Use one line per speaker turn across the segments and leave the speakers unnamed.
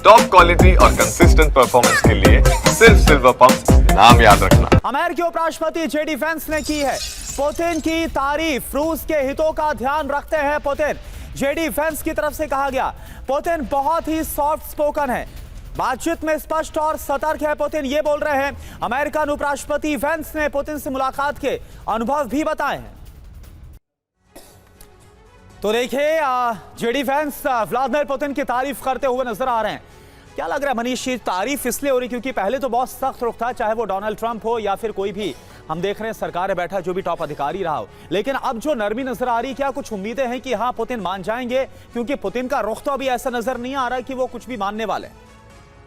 Top quality और consistent performance के लिए सिर्फ सिल्वर पंप नाम याद रखना।
अमेरिकी उपराष्ट्रपति जेडी वेंस ने की है पुतिन की तारीफ। रूस के हितों का ध्यान रखते हैं पुतिन। जेडी वेंस की तरफ से कहा गया पुतिन बहुत ही सॉफ्ट स्पोकन है, बातचीत में स्पष्ट और सतर्क है पुतिन, ये बोल रहे हैं। अमेरिकन उपराष्ट्रपति वेंस ने पुतिन से मुलाकात के अनुभव भी बताए हैं। तो देखिए जेडी वेंस व्लादिमीर पुतिन की तारीफ करते हुए नजर आ रहे हैं। क्या लग रहा है मनीष, तारीफ इसलिए हो रही क्योंकि पहले तो बहुत सख्त रुख था, चाहे वो डोनाल्ड ट्रंप हो या फिर कोई भी हम देख रहे हैं सरकार में बैठा जो भी टॉप अधिकारी रहा हो, लेकिन अब जो नरमी नजर आ रही, क्या कुछ उम्मीदें हैं कि हाँ पुतिन मान जाएंगे? क्योंकि पुतिन का रुख तो अभी ऐसा नजर नहीं आ रहा कि वो कुछ भी मानने वाले।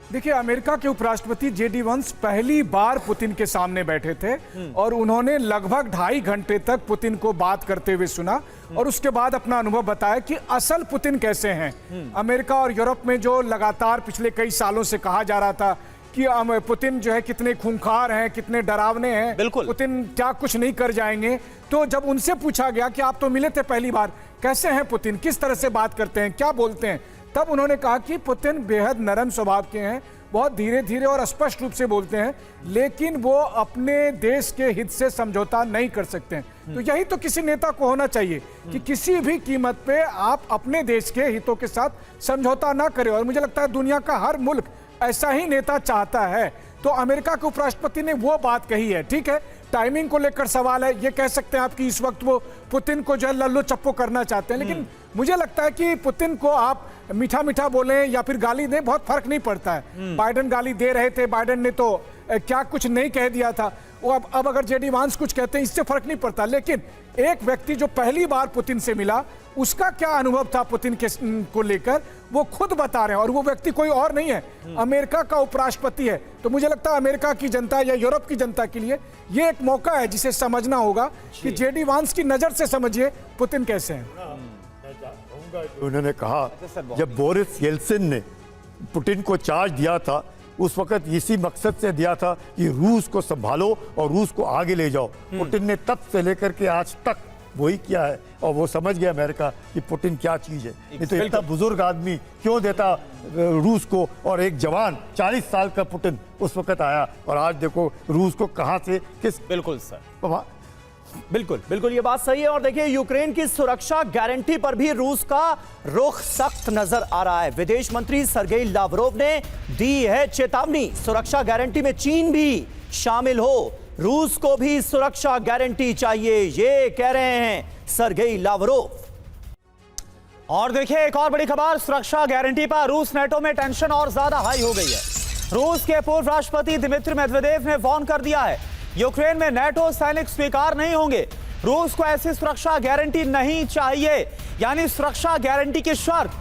देखिए, अमेरिका के उपराष्ट्रपति जेडी वेंस पहली बार पुतिन के सामने बैठे थे और उन्होंने लगभग 2.5 घंटे तक पुतिन को बात करते हुए सुना और उसके बाद अपना अनुभव बताया कि असल पुतिन कैसे हैं। अमेरिका और यूरोप में जो लगातार पिछले कई सालों से कहा जा रहा था कि पुतिन जो है कितने खूंखार हैं, कितने डरावने हैं, पुतिन क्या कुछ नहीं कर जाएंगे, तो जब उनसे पूछा गया कि आप तो मिले थे पहली बार, कैसे हैं पुतिन, किस तरह से बात करते हैं, क्या बोलते हैं, तब उन्होंने कहा कि पुतिन बेहद नरम स्वभाव के हैं, बहुत धीरे धीरे और स्पष्ट रूप से बोलते हैं, लेकिन वो अपने देश के हित से समझौता नहीं कर सकते हैं। तो यही तो किसी नेता को होना चाहिए कि किसी भी कीमत पे आप अपने देश के हितों के साथ समझौता ना करें, और मुझे लगता है दुनिया का हर मुल्क ऐसा ही नेता चाहता है। तो अमेरिका के उपराष्ट्रपति ने वो बात कही है। ठीक है, टाइमिंग को लेकर सवाल है, ये कह सकते हैं आप कि इस वक्त वो पुतिन को जो है लल्लो चप्पो करना चाहते हैं, लेकिन मुझे लगता है कि पुतिन को आप मीठा मीठा बोलें या फिर गाली दें, बहुत फर्क नहीं पड़ता है। बाइडेन गाली दे रहे थे, बाइडेन ने तो क्या कुछ नहीं कह दिया था, वो अब अगर जेडी वेंस कुछ कहते हैं इससे फर्क नहीं पड़ता, लेकिन एक व्यक्ति जो पहली बार पुतिन से मिला उसका क्या अनुभव था पुतिन के को लेकर, वो खुद बता रहे हैं, और वो व्यक्ति कोई और नहीं है, अमेरिका का उपराष्ट्रपति है। तो मुझे लगता है अमेरिका की जनता या यूरोप की जनता के लिए ये एक मौका है जिसे समझना होगा कि जेडी वेंस की नजर से समझिए पुतिन कैसे हैं।
उन्होंने कहा जब बोरिस येल्सिन ने पुतिन को चार्ज दिया था उस वक्त इसी मकसद से दिया था कि रूस को संभालो और रूस को आगे ले जाओ। पुतिन ने तब से लेकर के आज तक वही किया है, और वो समझ गया अमेरिका कि पुतिन क्या चीज है। नहीं तो इतना बुजुर्ग आदमी क्यों देता रूस को, और एक जवान 40 साल का पुतिन उस वक्त आया, और आज देखो रूस को कहां से किस।
बिल्कुल सर, बिल्कुल ये बात सही है। और देखिए यूक्रेन की सुरक्षा गारंटी पर भी रूस का रुख सख्त नजर आ रहा है। विदेश मंत्री सर्गेई लावरोव ने दी है चेतावनी, सुरक्षा गारंटी में चीन भी शामिल हो, रूस को भी सुरक्षा गारंटी चाहिए, ये कह रहे हैं सर्गेई लावरोव। और देखिए एक और बड़ी खबर, सुरक्षा गारंटी पर रूस नेटो में टेंशन और ज्यादा हाई हो गई है। रूस के पूर्व राष्ट्रपति दिमित्री मेदवेदेव ने वार्न कर दिया है यूक्रेन में नेटो सैनिक स्वीकार नहीं होंगे, रूस को ऐसी सुरक्षा गारंटी नहीं चाहिए। यानी सुरक्षा गारंटी की शर्त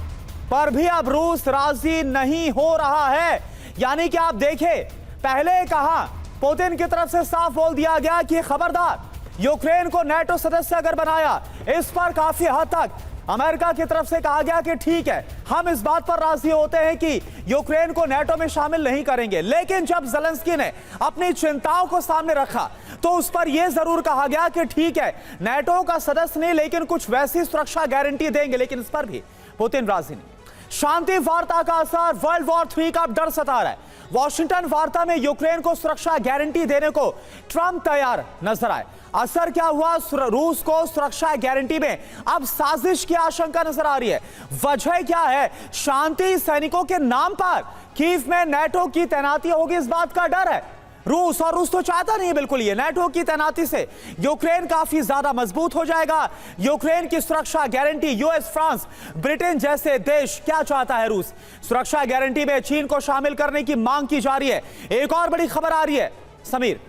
पर भी अब रूस राजी नहीं हो रहा है। यानी कि आप देखें, पहले कहा पुतिन की तरफ से साफ बोल दिया गया कि खबरदार यूक्रेन को नेटो सदस्य अगर बनाया, इस पर काफी हद तक अमेरिका की तरफ से कहा गया कि ठीक है हम इस बात पर राजी होते हैं कि यूक्रेन को नेटो में शामिल नहीं करेंगे। लेकिन जब ज़ेलेंस्की ने अपनी चिंताओं को सामने रखा तो उस पर यह जरूर कहा गया कि ठीक है नेटो का सदस्य नहीं, लेकिन कुछ वैसी सुरक्षा गारंटी देंगे, लेकिन इस पर भी पुतिन राजी नहीं। शांति वार्ता का असर, वर्ल्ड वॉर 3 का डर सता रहा है। वॉशिंगटन वार्ता में यूक्रेन को सुरक्षा गारंटी देने को ट्रंप तैयार नजर आए। असर क्या हुआ, रूस को सुरक्षा गारंटी में अब साजिश की आशंका नजर आ रही है। वजह क्या है, शांति सैनिकों के नाम पर कीव में नेटो की तैनाती होगी, इस बात का डर है रूस, और रूस तो चाहता नहीं है बिल्कुल ये। नेटो की तैनाती से यूक्रेन काफी ज्यादा मजबूत हो जाएगा। यूक्रेन की सुरक्षा गारंटी यूएस, फ्रांस, ब्रिटेन जैसे देश क्या चाहता है रूस, सुरक्षा गारंटी में चीन को शामिल करने की मांग की जा रही है। एक और बड़ी खबर आ रही है समीर।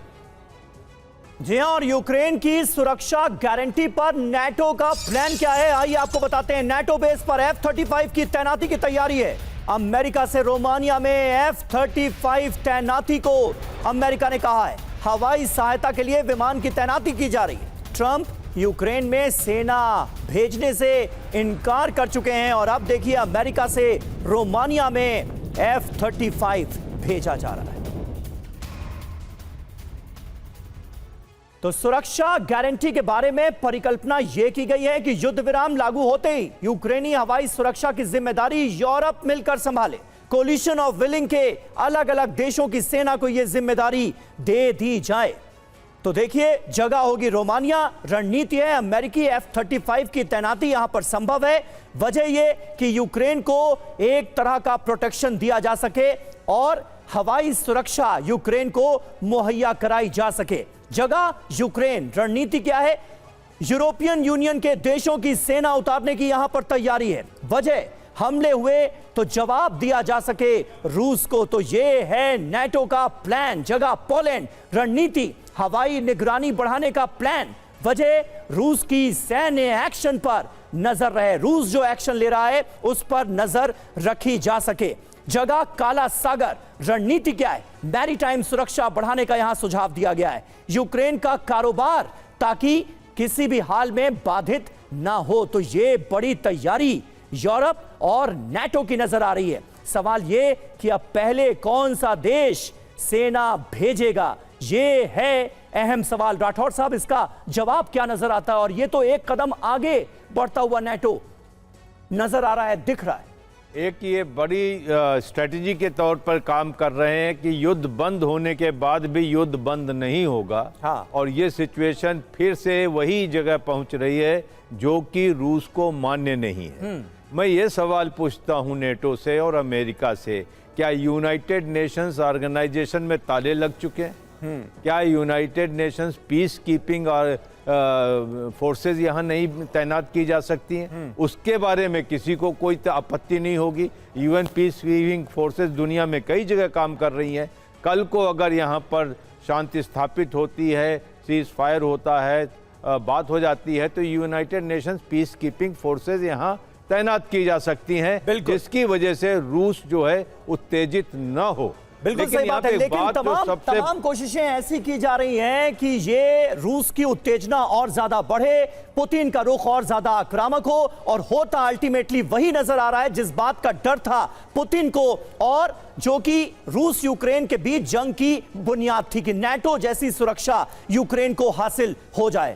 जी हां, और यूक्रेन की सुरक्षा गारंटी पर नेटो का प्लान क्या है, आइए आपको बताते हैं। नेटो बेस पर F-35 की तैनाती की तैयारी है। अमेरिका से रोमानिया में F-35 तैनाती को अमेरिका ने कहा है। हवाई सहायता के लिए विमान की तैनाती की जा रही है। ट्रंप यूक्रेन में सेना भेजने से इनकार कर चुके हैं, और अब देखिए अमेरिका से रोमानिया में F-35 भेजा जा रहा है। तो सुरक्षा गारंटी के बारे में परिकल्पना यह की गई है कि युद्ध विराम लागू होते ही यूक्रेनी हवाई सुरक्षा की जिम्मेदारी यूरोप मिलकर संभाले। कोलिशन ऑफ विलिंग के अलग अलग देशों की सेना को यह जिम्मेदारी दे दी जाए। तो देखिए, जगह होगी रोमानिया, रणनीति है अमेरिकी F-35 की तैनाती यहां पर संभव है। वजह यह कि यूक्रेन को एक तरह का प्रोटेक्शन दिया जा सके और हवाई सुरक्षा यूक्रेन को मुहैया कराई जा सके। जगह यूक्रेन, रणनीति क्या है? यूरोपियन यूनियन के देशों की सेना उतारने की यहां पर तैयारी है। वजह, हमले हुए तो जवाब दिया जा सके रूस को, तो यह है नाटो का प्लान। जगह पोलैंड, रणनीति हवाई निगरानी बढ़ाने का प्लान। वजह, रूस की सैन्य एक्शन पर नजर रहे, रूस जो एक्शन ले रहा है उस पर नजर रखी जा सके। जगह काला सागर, रणनीति क्या है? मैरीटाइम सुरक्षा बढ़ाने का यहां सुझाव दिया गया है। यूक्रेन का कारोबार ताकि किसी भी हाल में बाधित ना हो, तो यह बड़ी तैयारी यूरोप और नाटो की नजर आ रही है। सवाल यह कि अब पहले कौन सा देश सेना भेजेगा, यह है अहम सवाल। राठौर साहब, इसका जवाब क्या नजर आता है? और यह तो एक कदम आगे बढ़ता हुआ नाटो नजर आ रहा है, दिख रहा है।
एक ये बड़ी स्ट्रेटजी के तौर पर काम कर रहे हैं कि युद्ध बंद होने के बाद भी युद्ध बंद नहीं होगा।
हाँ।
और ये सिचुएशन फिर से वही जगह पहुंच रही है जो कि रूस को मान्य नहीं है। मैं ये सवाल पूछता हूं नेटो से और अमेरिका से, क्या यूनाइटेड नेशंस ऑर्गेनाइजेशन में ताले लग चुके हैं? क्या यूनाइटेड नेशंस पीस कीपिंग और फोर्सेस यहाँ नहीं तैनात की जा सकती हैं? उसके बारे में किसी को कोई आपत्ति नहीं होगी। यूएन पीस कीपिंग फोर्सेस दुनिया में कई जगह काम कर रही हैं। कल को अगर यहाँ पर शांति स्थापित होती है, सीज फायर होता है, बात हो जाती है, तो United Nations peace keeping forces यहाँ तैनात की जा सकती हैं, जिसकी वजह से रूस जो है उत्तेजित न हो।
बिल्कुल सही बात है, लेकिन तमाम कोशिशें ऐसी की जा रही हैं कि ये रूस की उत्तेजना और ज्यादा बढ़े, पुतिन का रुख और ज्यादा आक्रामक हो, और होता अल्टीमेटली वही नजर आ रहा है जिस बात का डर था पुतिन को, और जो कि रूस यूक्रेन के बीच जंग की बुनियाद थी कि नाटो जैसी सुरक्षा यूक्रेन को हासिल हो जाए।